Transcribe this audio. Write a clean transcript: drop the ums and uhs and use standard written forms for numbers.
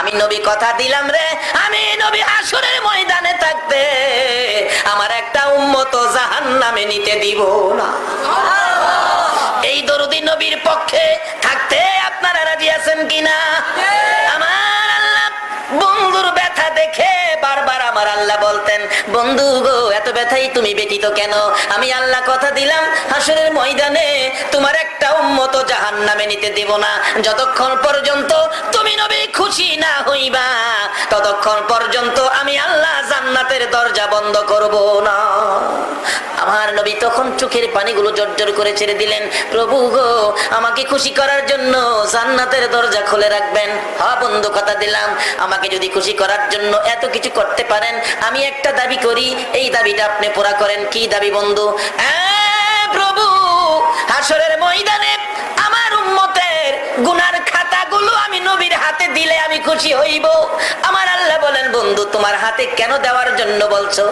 আমি নবী কথা দিলাম রে, আমি নবী হাসরের ময়দানে থাকতে আমার একটা উম্মত জাহান্নামে নিতে দিব না। এই দরুদি নবীর পক্ষে থাকতে আপনারা রাজি আছেন কিনা? আমার আল্লাহ বন্ধুর ব্যথা দেখে বারবার আমার আল্লাহ বলতেন, বন্ধু গো এত ব্যথাই তুমি ব্যতীত কেন? আমি আল্লাহ কথা দিলাম হাসরের ময়দানে তোমার একটা উম্মত জাহান্নামে নিতে দেব না। যতক্ষণ পর্যন্ত তুমি নবী খুশি না হইবা ততক্ষণ পর্যন্ত আমি আল্লাহ জান্নাতের দরজা বন্ধ করব না। আমার নবী তখন চোখের পানিগুলো জর্জর করে ছেড়ে দিলেন, প্রভু গো আমাকে খুশি করার জন্য জান্নাতের দরজা খুলে রাখবেন। হ্যাঁ বন্ধু কথা দিলাম, আমাকে যদি খুশি করার জন্য এত কিছু করতে পারেন, আমি একটা দাবি করি, এই দাবিটা আপনি পুরা করেন। কি দাবি বন্ধু? প্রভু হাসরের ময়দানে আমার উম্মতের গুনার খাতাগুলো আমি নবীর হাতে দিলে আমি খুশি হইব। আমার আল্লাহ বলেন, বন্ধু তোমার হাতে কেন দেওয়ার জন্য বলছো?